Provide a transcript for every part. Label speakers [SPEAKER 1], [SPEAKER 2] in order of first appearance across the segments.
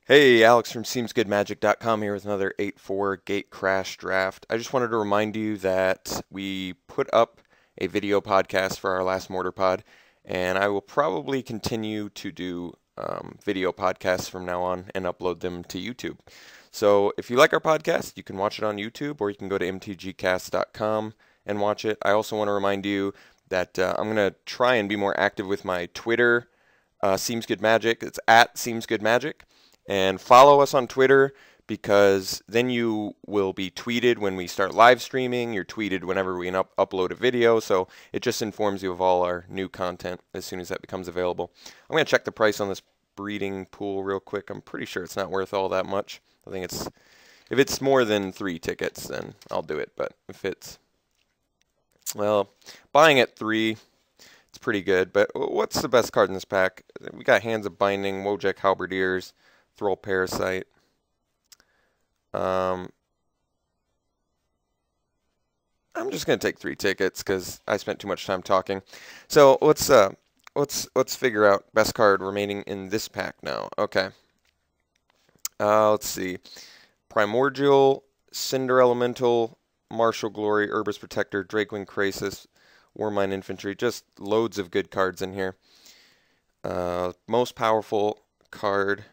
[SPEAKER 1] Hey, Alex from SeemsGoodMagic.com here with another 8-4 Gatecrash draft. I just wanted to remind you that we put up a video podcast for our last Mortar Pod, and I will probably continue to do video podcasts from now on and upload them to YouTube. So if you like our podcast, you can watch it on YouTube, or you can go to mtgcast.com and watch it. I also want to remind you that I'm going to try and be more active with my Twitter, SeemsGoodMagic. It's at SeemsGoodMagic. And follow us on Twitter, because then you will be tweeted when we start live streaming. You're tweeted whenever we upload a video, so it just informs you of all our new content as soon as that becomes available. I'm going to check the price on this breeding pool real quick. I'm pretty sure it's not worth all that much. I think if it's more than 3 tickets, then I'll do it. But if it's, well, buying at 3, it's pretty good. But what's the best card in this pack? We got Hands of Binding, Wojak Halberdiers, Thrall Parasite. I'm just gonna take 3 tickets because I spent too much time talking. So let's figure out best card remaining in this pack now. Okay. Let's see. Primordial, Cinder Elemental, Martial Glory, Herber's Protector, Drakewing Krasis, Warmine Infantry. Just loads of good cards in here. Most powerful card,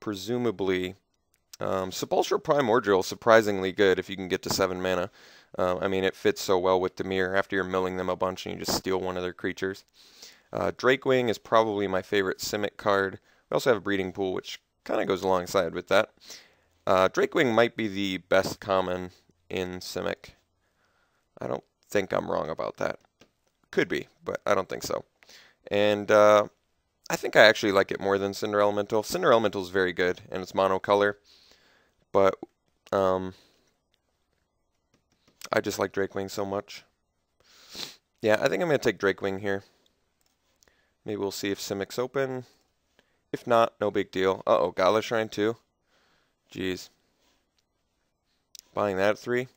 [SPEAKER 1] presumably, Sepulchral Primordial, surprisingly good if you can get to 7 mana. I mean, it fits so well with Dimir after you're milling them a bunch and you just steal one of their creatures. Drakewing is probably my favorite Simic card. We also have a Breeding Pool, which kind of goes alongside with that. Drakewing might be the best common in Simic. I don't think I'm wrong about that. Could be, but I don't think so. And I think I actually like it more than Cinder Elemental. Cinder Elemental is very good, and it's monocolor. But I just like Drakewing so much. Yeah, I think I'm going to take Drakewing here. Maybe we'll see if Simic's open. If not, no big deal. Uh-oh, Gala Shrine too? Jeez. Buying that at 3.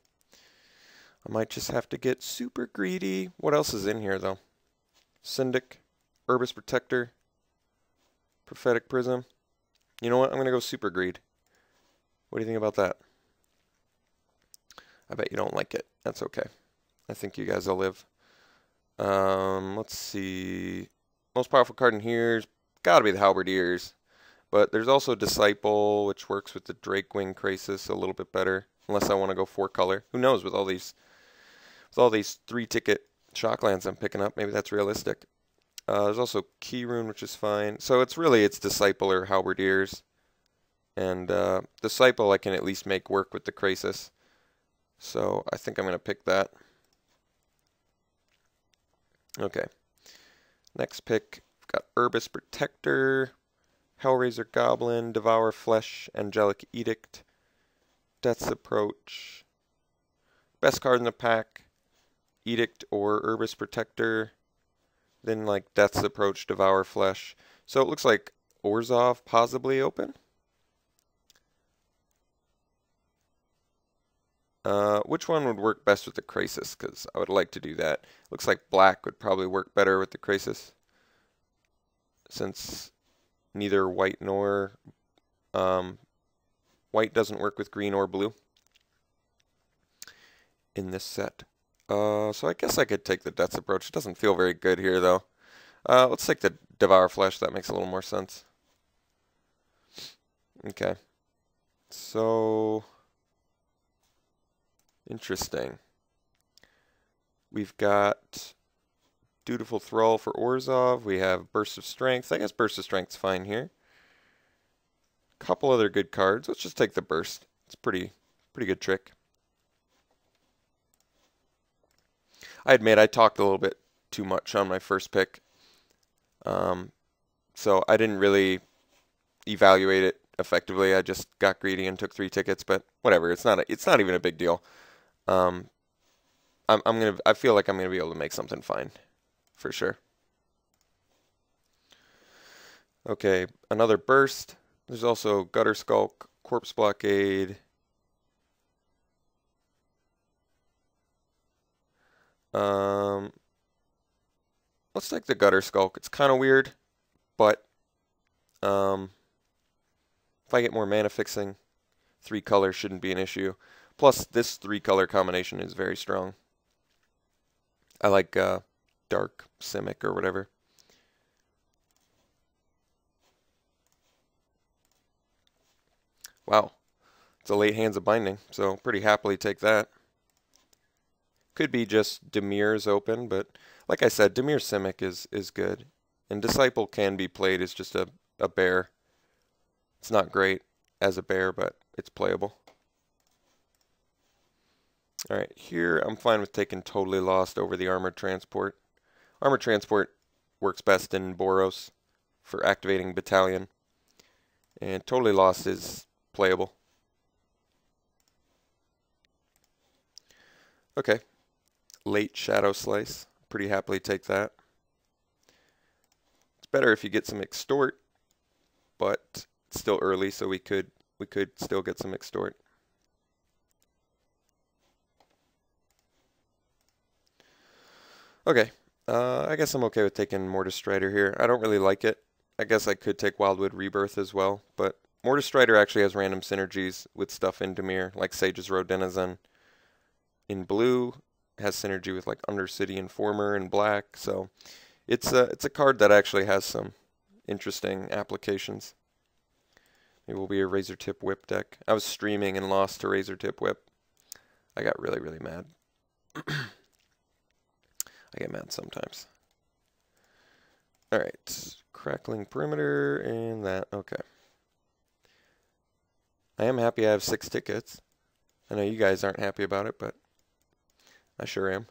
[SPEAKER 1] I might just have to get super greedy. What else is in here, though? Syndic, Herber's Protector, Prophetic Prism. You know what? I'm going to go Super Greed. What do you think about that? I bet you don't like it. That's okay. I think you guys will live. Let's see. Most powerful card in here's got to be the Halberdiers. But there's also Disciple, which works with the Drakewing Krasis a little bit better. Unless I want to go 4 color. Who knows, with all these 3-ticket Shocklands I'm picking up, maybe that's realistic. There's also Keyrune, which is fine. So it's Disciple or Halberdiers. And Disciple I can at least make work with the Krasis. So I think I'm going to pick that. Okay. Next pick, we've got Herber's Protector, Hellraiser Goblin, Devour Flesh, Angelic Edict, Death's Approach. Best card in the pack, Edict or Herber's Protector. Then like Death's Approach, Devour Flesh. So it looks like Orzhov possibly open. Which one would work best with the Krasis? Because I would like to do that. Looks like black would probably work better with the Krasis, since neither white nor white doesn't work with green or blue in this set. So I guess I could take the Death's Approach. It doesn't feel very good here, though. Let's take the Devour Flesh. That makes a little more sense. Okay. So, interesting. We've got Dutiful Thrall for Orzhov. We have Burst of Strength. I guess Burst of Strength's fine here. Couple other good cards. Let's just take the Burst. It's pretty good trick. I admit I talked a little bit too much on my first pick. So I didn't really evaluate it effectively. I just got greedy and took 3 tickets, but whatever. It's not even a big deal. I feel like I'm gonna be able to make something fine, for sure. Okay, another Burst. There's also Gutter Skulk, Corpse Blockade. Let's take the Gutter Skulk. It's kind of weird, but If I get more mana fixing, 3 color shouldn't be an issue. Plus, this 3 color combination is very strong. I like Dark Simic or whatever. Wow, it's a late Hands of Binding, so pretty happily take that. Could be just Dimir's open, but like I said, Dimir Simic is good. And Disciple can be played as just a bear. It's not great as a bear, but it's playable. Alright, here I'm fine with taking Totally Lost over the Armored Transport. Armored Transport works best in Boros for activating Battalion. And Totally Lost is playable. Okay. Late Shadow Slice. Pretty happily take that. It's better if you get some Extort, but it's still early, so we could still get some Extort. Okay, I guess I'm okay with taking Mortis Strider here. I don't really like it. I guess I could take Wildwood Rebirth as well, but Mortis Strider actually has random synergies with stuff in Dimir, like Sage's Road Denizen. In blue, has synergy with like Undercity Informer in black, so it's a card that actually has some interesting applications. Maybe we'll be a Razor Tip Whip deck. I was streaming and lost to Razor Tip Whip. I got really, really mad. I get mad sometimes. Alright, Crackling Perimeter and that. Okay. I am happy I have 6 tickets. I know you guys aren't happy about it, but I sure am.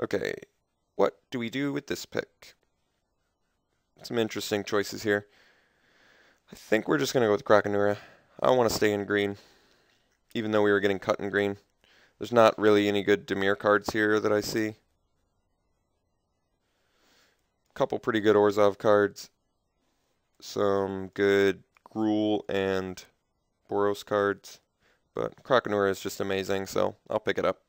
[SPEAKER 1] Okay, what do we do with this pick? Some interesting choices here. I think we're just going to go with Krakenura. I want to stay in green, even though we were getting cut in green. There's not really any good Dimir cards here that I see. Couple pretty good Orzhov cards. Some good Gruul and Boros cards. But Krakenura is just amazing, so I'll pick it up.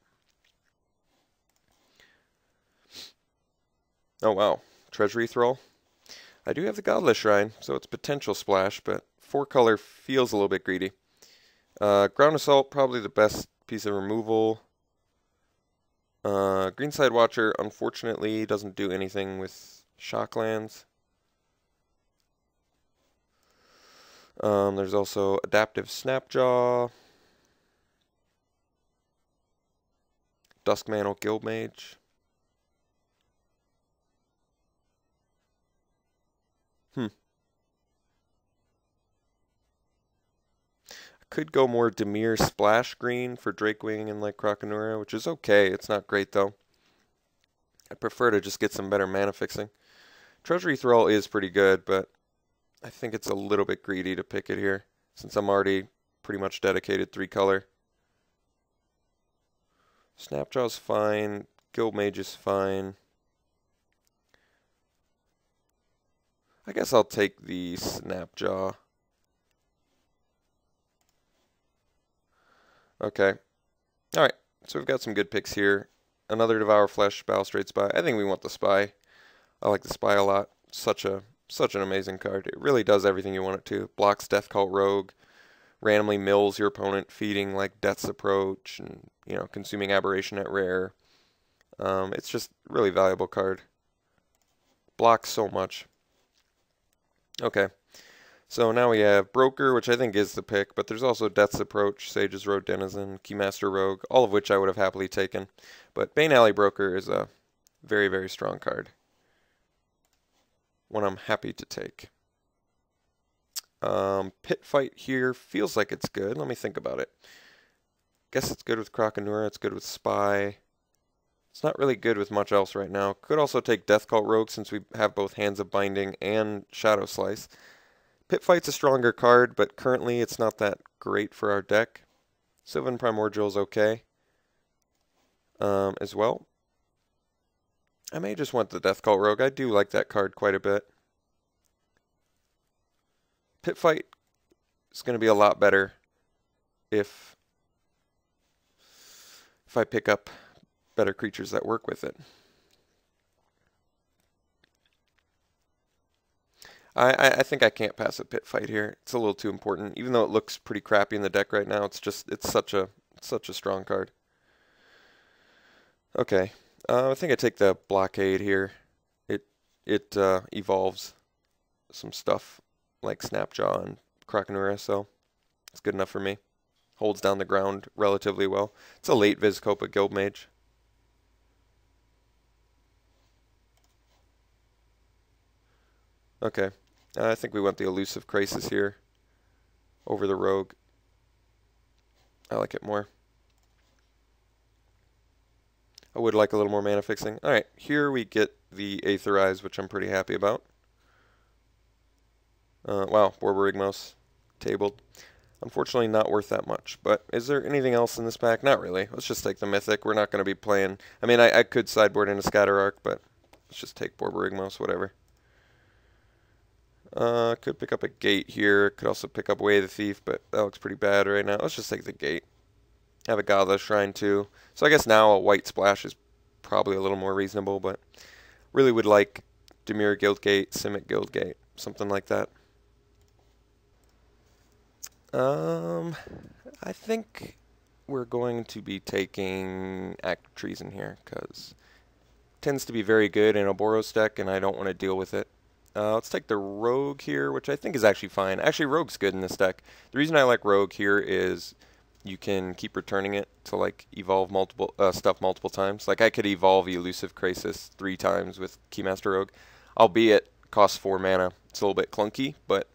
[SPEAKER 1] Oh wow, Treasury Thrall. I do have the Godless Shrine, so it's potential splash, but 4 color feels a little bit greedy. Ground Assault, probably the best piece of removal. Greenside Watcher, unfortunately, doesn't do anything with Shocklands. There's also Adaptive Snapjaw. Duskmantle Guildmage. Could go more Dimir Splash Green for Drakewing and like Krakenura, which is okay. It's not great though. I prefer to just get some better mana fixing. Treasury Thrall is pretty good, but I think it's a little bit greedy to pick it here, since I'm already pretty much dedicated 3 color. Snapjaw's fine. Guildmage is fine. I guess I'll take the Snapjaw. Okay. Alright, so we've got some good picks here. Another Devour Flesh, Balustrade Spy. I think we want the Spy. I like the Spy a lot. Such an amazing card. It really does everything you want it to. Blocks Death Cult Rogue, randomly mills your opponent, feeding like Death's Approach, and consuming Aberration at rare. It's just a really valuable card. Blocks so much. Okay. So now we have Broker, which I think is the pick, but there's also Death's Approach, Sage's Road Denizen, Keymaster Rogue, all of which I would have happily taken. But Bane Alley Broker is a very, very strong card. One I'm happy to take. Pit Fight here feels like it's good. Let me think about it. Guess it's good with Krakenura, it's good with Spy. It's not really good with much else right now. Could also take Death Cult Rogue since we have both Hands of Binding and Shadow Slice. Pit Fight's a stronger card, but currently it's not that great for our deck. Sylvan Primordial's okay as well. I may just want the Death Cult Rogue. I do like that card quite a bit. Pit Fight is going to be a lot better if I pick up better creatures that work with it. I think I can't pass a pit fight here. It's a little too important. Even though it looks pretty crappy in the deck right now, it's such a strong card. Okay, I think I take the blockade here. It evolves some stuff like Snapjaw and Krakenura, so it's good enough for me. Holds down the ground relatively well. It's a late Vizkopa Guildmage. Okay, I think we went the elusive Crisis here over the Rogue. I like it more. I would like a little more mana fixing. Alright, here we get the Aetherize, which I'm pretty happy about. Wow, Borborygmos tabled. Unfortunately not worth that much, but is there anything else in this pack? Not really. Let's just take the Mythic. We're not going to be playing... I mean, I could sideboard into Scatterark, but let's just take Borborygmos, whatever. Could pick up a Gate here. Could also pick up Way of the Thief, but that looks pretty bad right now. Let's just take the Gate. Have a Godless Shrine too. So I guess now a white splash is probably a little more reasonable, but really would like Dimir Guildgate, Simic Guildgate, something like that. I think we're going to be taking Act of Treason here, because it tends to be very good in a Boros deck, and I don't want to deal with it. Let's take the Rogue here, which I think is actually fine. Actually, Rogue's good in this deck. The reason I like Rogue here is you can keep returning it to like evolve multiple stuff multiple times. Like I could evolve Elusive Crisis 3 times with Keymaster Rogue, albeit costs 4 mana. It's a little bit clunky, but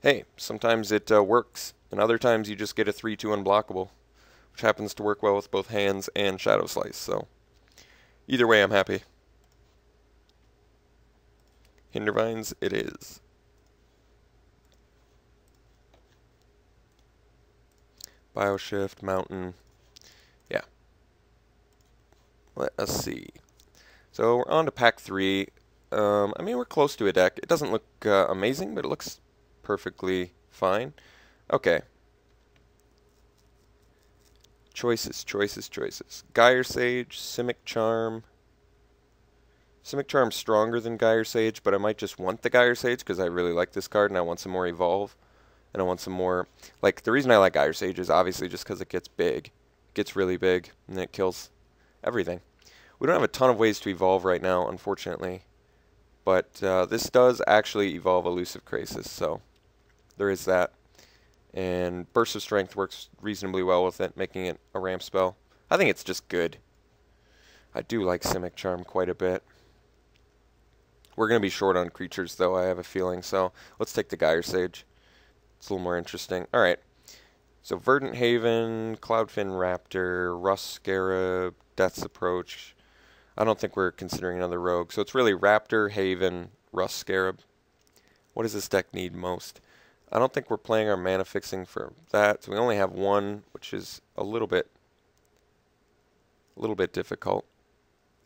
[SPEAKER 1] hey, sometimes it works, and other times you just get a 3/2 unblockable, which happens to work well with both hands and Shadow Slice. So either way, I'm happy. Hindervines it is. Bioshift, Mountain. Yeah. Let us see. So we're on to pack 3. I mean, we're close to a deck. It doesn't look amazing, but it looks perfectly fine. Okay. Choices, choices, choices. Gyre Sage, Simic Charm. Simic Charm's stronger than Gyre Sage, but I might just want the Gyre Sage because I really like this card and I want some more Evolve. And I want some more... Like, the reason I like Gyre Sage is obviously just because it gets big. It gets really big, and it kills everything. We don't have a ton of ways to evolve right now, unfortunately. But this does actually evolve Elusive Crisis, so there is that. And Burst of Strength works reasonably well with it, making it a ramp spell. I think it's just good. I do like Simic Charm quite a bit. We're going to be short on creatures, though, I have a feeling, so let's take the Gyre Sage. It's a little more interesting. Alright, so Verdant Haven, Cloudfin Raptor, Rust Scarab, Death's Approach. I don't think we're considering another rogue. So it's really Raptor, Haven, Rust Scarab. What does this deck need most? I don't think we're playing our mana fixing for that. So we only have one, which is a little bit difficult.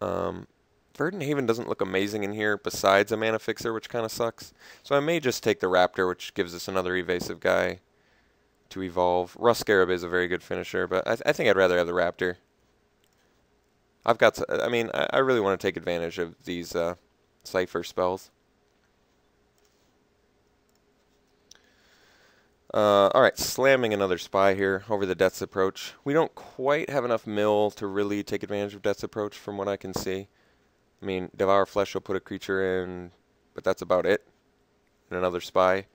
[SPEAKER 1] Verdant Haven doesn't look amazing in here besides a mana fixer, which kind of sucks. So I may just take the Raptor, which gives us another evasive guy to evolve. Rust Scarab is a very good finisher, but I think I'd rather have the Raptor. I've got, I mean, I really want to take advantage of these Cypher spells. Alright, slamming another Spy here over the Death's Approach. We don't quite have enough mill to really take advantage of Death's Approach from what I can see. I mean, Devour Flesh will put a creature in, but that's about it. And another Spy.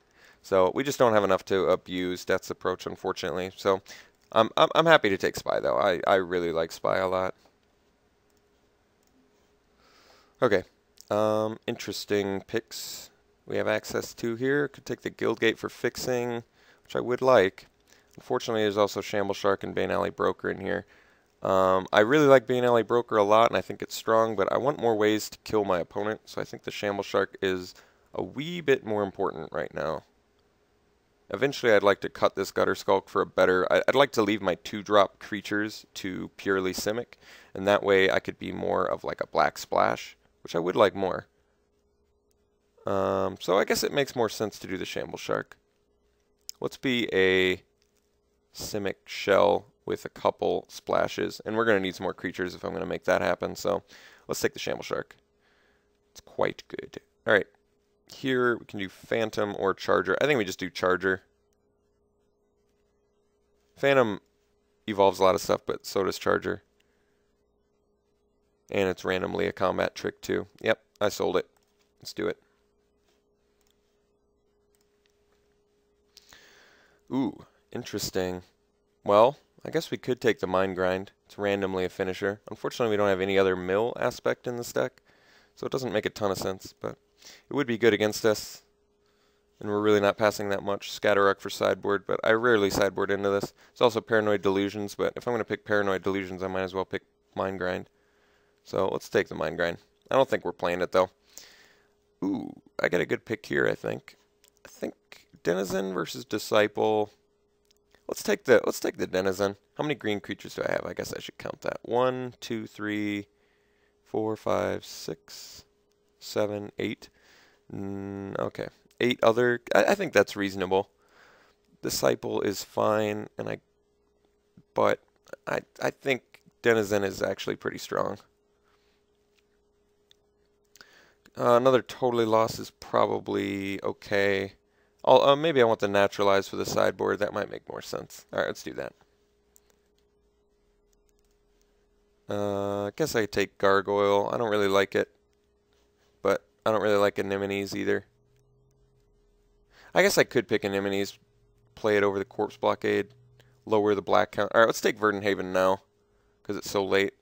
[SPEAKER 1] So we just don't have enough to abuse Death's Approach, unfortunately. So I'm happy to take Spy, though. I really like Spy a lot. Okay. Interesting picks we have access to here. Could take the Guildgate for fixing, which I would like. Unfortunately, there's also Shamble Shark and Bane Alley Broker in here. I really like Bane Alley Broker a lot, and I think it's strong, but I want more ways to kill my opponent, so I think the Shamble Shark is a wee bit more important right now. Eventually, I'd like to cut this Gutter Skulk for a better... I'd like to leave my 2-drop creatures to purely Simic, and that way I could be more of like a Black Splash, which I would like more. So I guess it makes more sense to do the Shamble Shark. Let's be a Simic Shell with a couple splashes, and we're going to need some more creatures if I'm going to make that happen, so let's take the Shamble Shark. It's quite good. Alright, here we can do Phantom or Charger. I think we just do Charger. Phantom evolves a lot of stuff, but so does Charger. And it's randomly a combat trick too. Yep, I sold it. Let's do it. Ooh, interesting. Well, I guess we could take the Mind Grind. It's randomly a finisher. Unfortunately, we don't have any other mill aspect in this deck, so it doesn't make a ton of sense, but it would be good against us. And we're really not passing that much. Scatterarc for sideboard, but I rarely sideboard into this. It's also Paranoid Delusions, but if I'm going to pick Paranoid Delusions, I might as well pick Mind Grind. So let's take the Mind Grind. I don't think we're playing it, though. Ooh, I got a good pick here, I think. I think Denizen versus Disciple. Let's take the Denizen. How many green creatures do I have? I guess I should count that. 1, 2, 3, 4, 5, 6, 7, 8. Okay. 8 other. I think that's reasonable. Disciple is fine, but I think Denizen is actually pretty strong. Another Totally Lost is probably okay. Maybe I want the Naturalize for the sideboard. That might make more sense. Alright, let's do that. I guess I could take Gargoyle. I don't really like it. But I don't really like Anemones either. I guess I could pick Anemones, play it over the Corpse Blockade, lower the black count. Alright, let's take Verdant Haven now, because it's so late.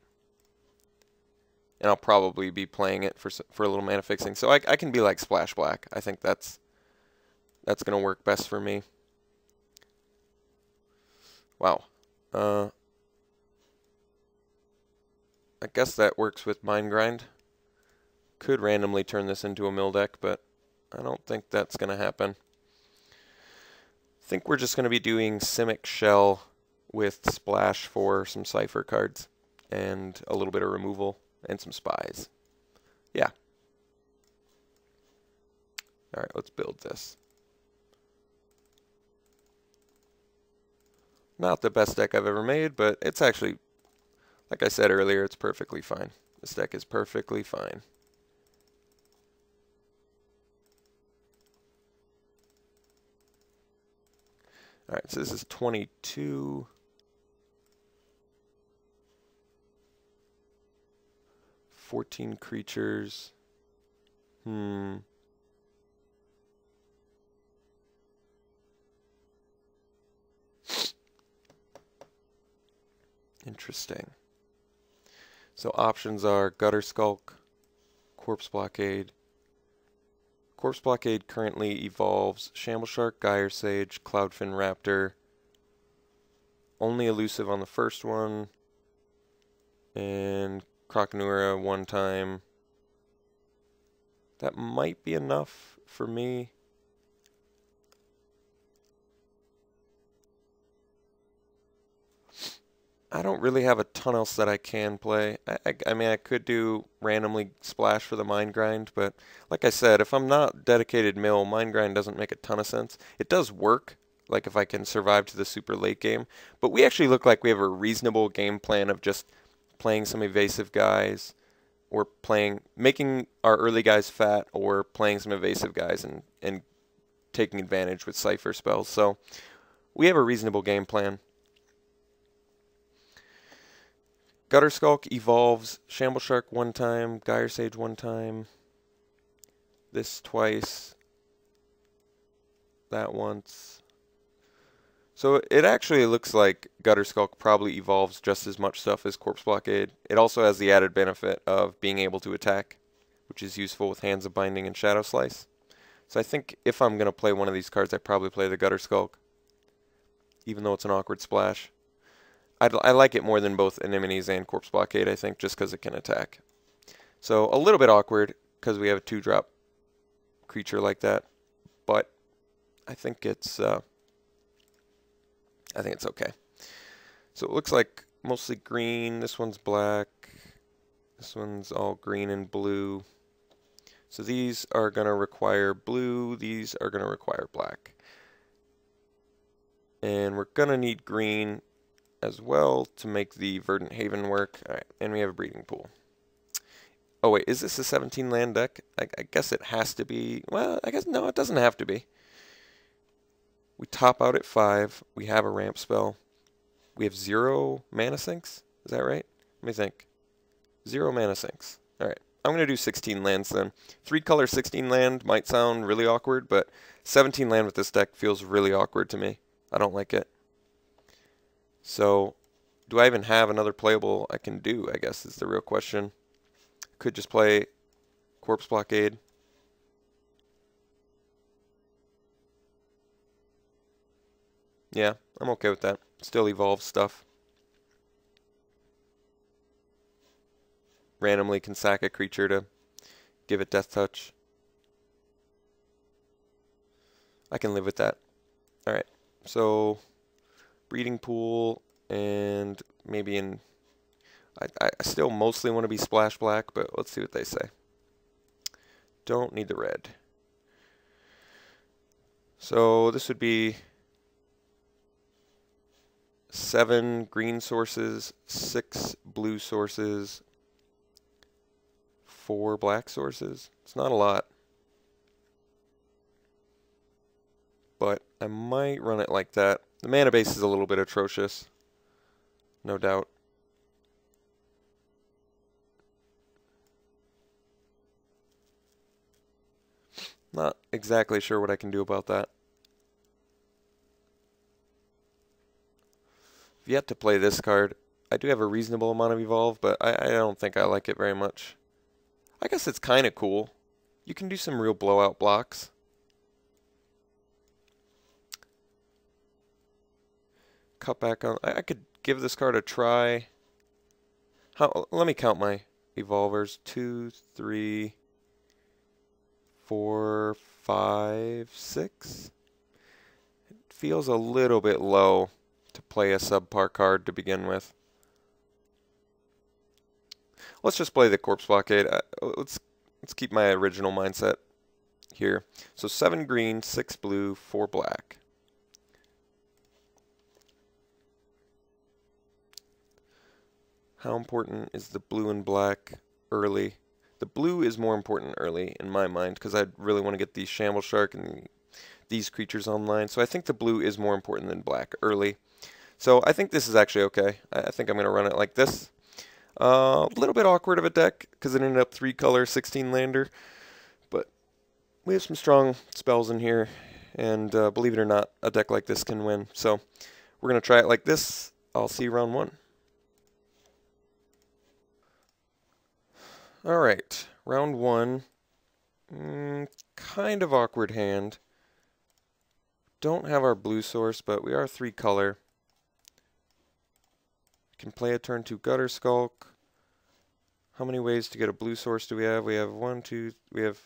[SPEAKER 1] And I'll probably be playing it for a little mana fixing. So I can be like Splash Black. I think that's going to work best for me. Wow. I guess that works with Mind Grind. Could randomly turn this into a mill deck, but I don't think that's going to happen. I think we're just going to be doing Simic Shell with Splash for some Cypher cards and a little bit of removal. And some spies. Yeah. Alright, let's build this. Not the best deck I've ever made, but it's actually, like I said earlier, it's perfectly fine. This deck is perfectly fine. Alright, so this is 22. 14 creatures. Interesting. So options are Gutter Skulk, Corpse Blockade. Corpse Blockade currently evolves Shambleshark, Gyre Sage, Cloudfin Raptor. Only elusive on the first one. And Croconura one time. That might be enough for me. I don't really have a ton else that I can play. I mean, I could do randomly Splash for the Mind Grind, but like I said, if I'm not dedicated mill, Mind Grind doesn't make a ton of sense. It does work, like if I can survive to the super late game, but we actually look like we have a reasonable game plan of just playing some evasive guys, or making our early guys fat, or playing some evasive guys and taking advantage with Cypher spells. So we have a reasonable game plan. Gutter Skulk evolves Shambleshark one time, Gyre Sage one time, this twice, that once. So it actually looks like Gutter Skulk probably evolves just as much stuff as Corpse Blockade. It also has the added benefit of being able to attack, which is useful with Hands of Binding and Shadow Slice. So I think if I'm going to play one of these cards, I probably play the Gutter Skulk, even though it's an awkward splash. I like it more than both Anemones and Corpse Blockade, I think, just because it can attack. So a little bit awkward because we have a 2-drop creature like that, but I think it's okay. So it looks like mostly green. This one's black. This one's all green and blue. So these are going to require blue. These are going to require black. And we're going to need green as well to make the Verdant Haven work. All right, and we have a breeding pool. Oh wait, is this a 17 land deck? I guess it has to be. Well, I guess no, it doesn't have to be. We top out at 5. We have a ramp spell. We have 0 mana sinks. Is that right? Let me think. 0 mana sinks. Alright, I'm going to do 16 lands then. 3 color 16 land might sound really awkward, but 17 land with this deck feels really awkward to me. I don't like it. So, do I even have another playable I can do, I guess is the real question. Could just play Corpse Blockade. Yeah, I'm okay with that. Still evolve stuff. Randomly can sack a creature to give it Death Touch. I can live with that. Alright, so Breeding Pool and maybe in... I still mostly want to be Splash Black, but let's see what they say. Don't need the red. So this would be 7 green sources, 6 blue sources, 4 black sources. It's not a lot. But I might run it like that. The mana base is a little bit atrocious, no doubt. Not exactly sure what I can do about that. I've yet to play this card. I do have a reasonable amount of Evolve, but I don't think I like it very much. I guess it's kind of cool. You can do some real blowout blocks. Cut back on... I could give this card a try. Let me count my Evolvers. 2, 3... 4, 5, 6. It feels a little bit low to play a subpar card to begin with. Let's just play the Corpse Blockade. Let's keep my original mindset here. So 7 green, 6 blue, 4 black. How important is the blue and black early? The blue is more important early in my mind because I really want to get the Shamble Shark and these creatures online. So I think the blue is more important than black early. So I think this is actually okay. I think I'm going to run it like this. A little bit awkward of a deck because it ended up 3 color 16 lander. But we have some strong spells in here. And believe it or not, a deck like this can win. So we're going to try it like this. I'll see you round 1. Alright, round 1. Kind of awkward hand. Don't have our blue source, but we are 3 color. Can play a turn 2 Gutter Skulk. How many ways to get a blue source do we have? We have 1, 2, we have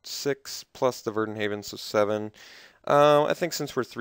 [SPEAKER 1] 6 plus the Verdant Haven, so 7. I think since we're 3